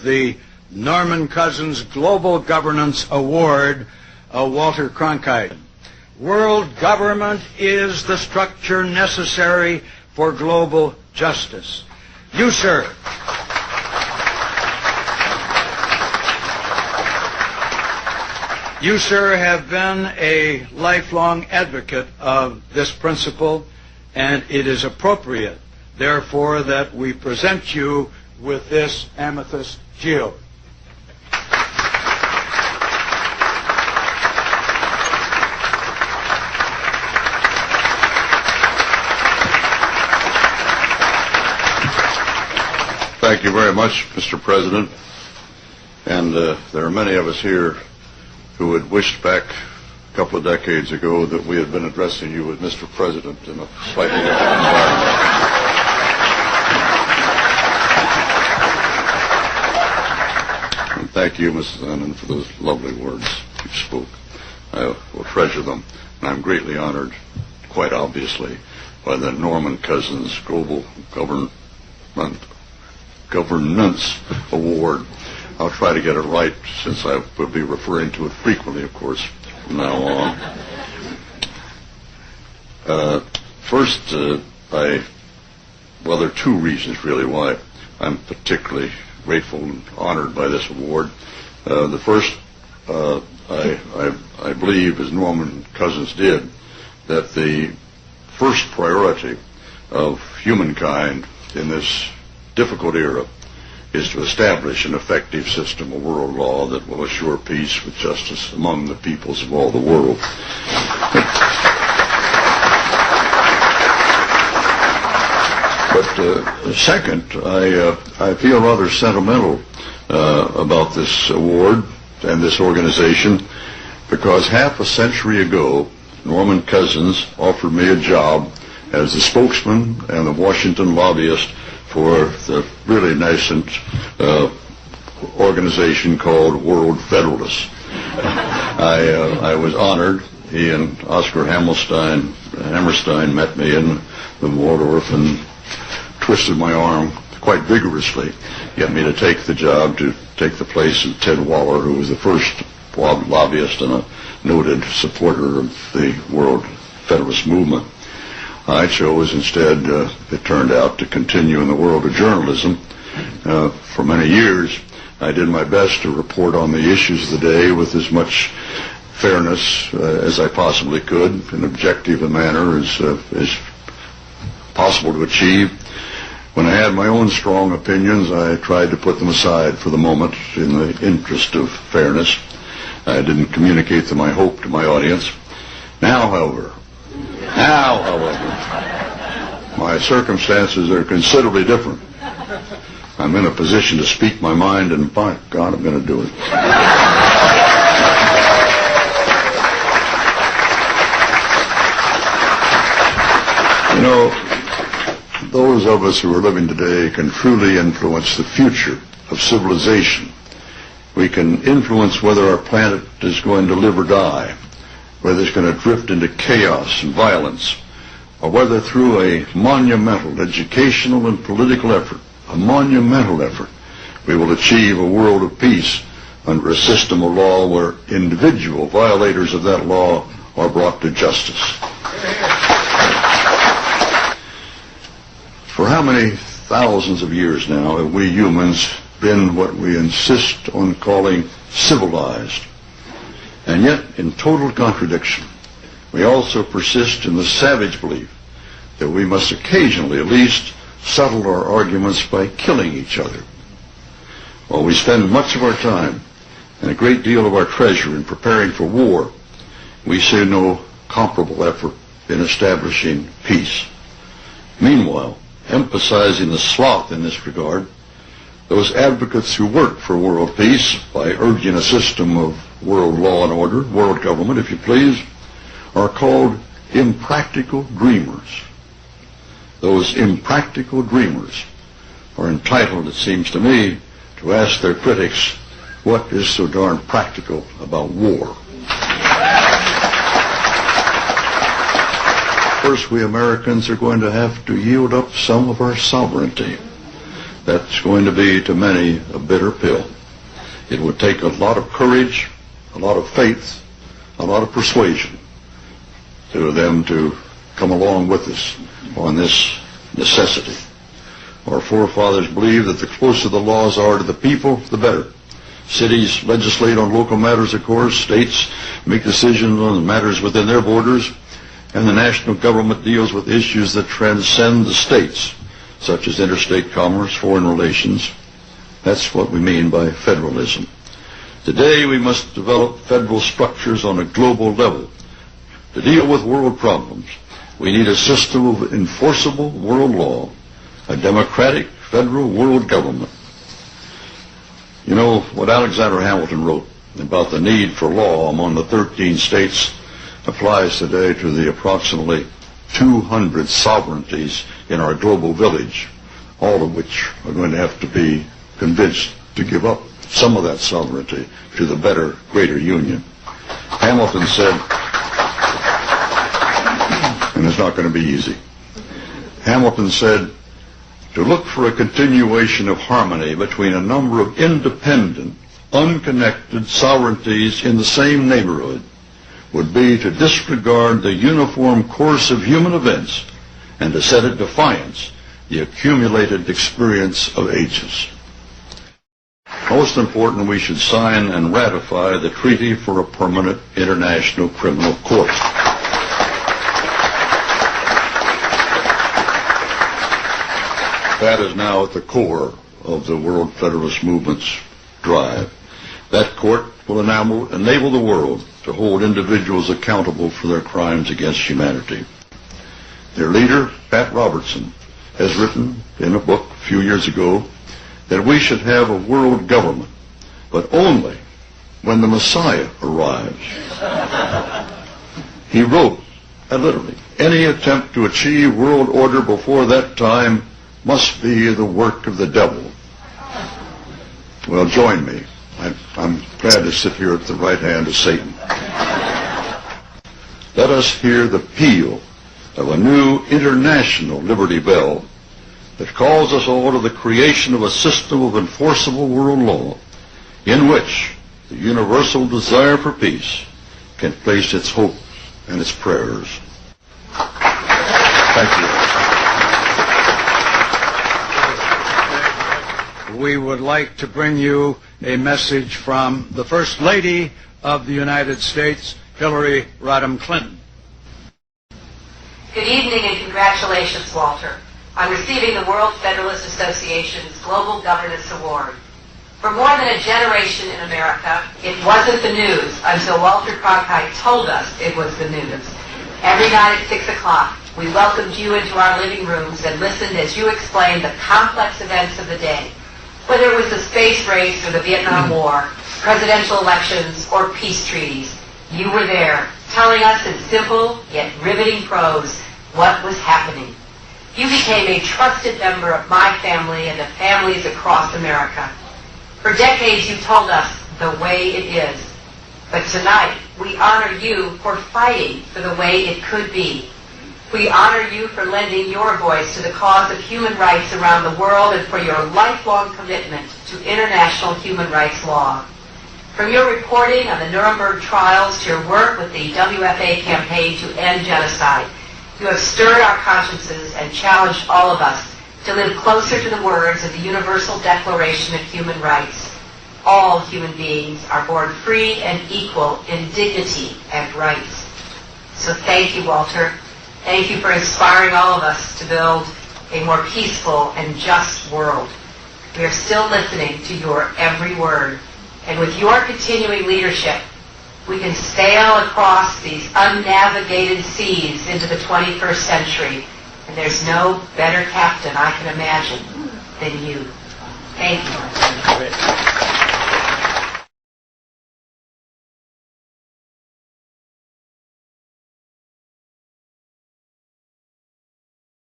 the Norman Cousins Global Governance Award, Walter Cronkite. World government is the structure necessary for global justice. You, sir, have been a lifelong advocate of this principle, and it is appropriate, therefore, that we present you with this amethyst geode. Thank you very much, Mr. President. And there are many of us here who had wished back a couple of decades ago that we had been addressing you as Mr. President in a slightly different environment. And thank you, Mrs. Annan, for those lovely words you spoke. I will treasure them, and I'm greatly honored, quite obviously, by the Norman Cousins Global Governance Award. I'll try to get it right, since I will be referring to it frequently, of course, from now on. First, there are two reasons, really, why I'm particularly grateful and honored by this award. The first, I believe, as Norman Cousins did, that the first priority of humankind in this difficult era is to establish an effective system of world law that will assure peace with justice among the peoples of all the world. But second, I feel rather sentimental about this award and this organization, because half a century ago, Norman Cousins offered me a job as the spokesman and the Washington lobbyist for the really nascent organization called World Federalists. I was honored. He and Oscar Hammerstein met me in the Waldorf and twisted my arm quite vigorously, get me to take the job, to take the place of Ted Waller, who was the first lobbyist and a noted supporter of the World Federalist movement. I chose instead, it turned out, to continue in the world of journalism. For many years, I did my best to report on the issues of the day with as much fairness as I possibly could, an objective manner as possible to achieve. When I had my own strong opinions, I tried to put them aside for the moment in the interest of fairness. I didn't communicate my hope to my audience. Now, however, my circumstances are considerably different. I'm in a position to speak my mind, and by God, I'm going to do it. You know, those of us who are living today can truly influence the future of civilization. We can influence whether our planet is going to live or die, whether it's going to drift into chaos and violence, or whether through a monumental educational and political effort, we will achieve a world of peace under a system of law where individual violators of that law are brought to justice. For how many thousands of years now have we humans been what we insist on calling civilized? And yet, in total contradiction, we also persist in the savage belief that we must occasionally at least settle our arguments by killing each other. While we spend much of our time and a great deal of our treasure in preparing for war, we see no comparable effort in establishing peace. Meanwhile, emphasizing the sloth in this regard, those advocates who work for world peace by urging a system of world law and order, world government, if you please, are called impractical dreamers. Those impractical dreamers are entitled, it seems to me, to ask their critics, what is so darn practical about war? First, we Americans are going to have to yield up some of our sovereignty. That's going to be, to many, a bitter pill. It would take a lot of courage, a lot of faith, a lot of persuasion to them to come along with us on this necessity. Our forefathers believed that the closer the laws are to the people, the better. Cities legislate on local matters, of course. States make decisions on the matters within their borders. And the national government deals with issues that transcend the states, such as interstate commerce, foreign relations. That's what we mean by federalism. Today we must develop federal structures on a global level to deal with world problems. We need a system of enforceable world law, a democratic federal world government. You know, what Alexander Hamilton wrote about the need for law among the 13 states applies today to the approximately 200 sovereignties in our global village, all of which are going to have to be convinced to give up some of that sovereignty to the better, greater union. Hamilton said, and it's not going to be easy, Hamilton said, to look for a continuation of harmony between a number of independent, unconnected sovereignties in the same neighborhood would be to disregard the uniform course of human events and to set at defiance the accumulated experience of ages. Most important, we should sign and ratify the Treaty for a Permanent International Criminal Court. That is now at the core of the World Federalist Movement's drive. That court will enable the world to hold individuals accountable for their crimes against humanity. Their leader, Pat Robertson, has written in a book a few years ago that we should have a world government, but only when the Messiah arrives. He wrote, literally, any attempt to achieve world order before that time must be the work of the devil. Well, join me. I'm glad to sit here at the right hand of Satan. Let us hear the peal of a new international liberty bell that calls us all to the creation of a system of enforceable world law in which the universal desire for peace can place its hope and its prayers. Thank you. We would like to bring you a message from the First Lady of the United States, Hillary Rodham Clinton. Good evening and congratulations, Walter, on receiving the World Federalists Association's Global Governance Award. For more than a generation in America, it wasn't the news until Walter Cronkite told us it was the news. Every night at 6 o'clock, we welcomed you into our living rooms and listened as you explained the complex events of the day. Whether it was the space race or the Vietnam War, presidential elections, or peace treaties, you were there, telling us in simple yet riveting prose what was happening. You became a trusted member of my family and of families across America. For decades you told us the way it is. But tonight we honor you for fighting for the way it could be. We honor you for lending your voice to the cause of human rights around the world and for your lifelong commitment to international human rights law. From your reporting on the Nuremberg trials to your work with the WFA campaign to end genocide, you have stirred our consciences and challenged all of us to live closer to the words of the Universal Declaration of Human Rights. All human beings are born free and equal in dignity and rights. So thank you, Walter. Thank you for inspiring all of us to build a more peaceful and just world. We are still listening to your every word. And with your continuing leadership, we can sail across these unnavigated seas into the 21st century. And there's no better captain I can imagine than you. Thank you.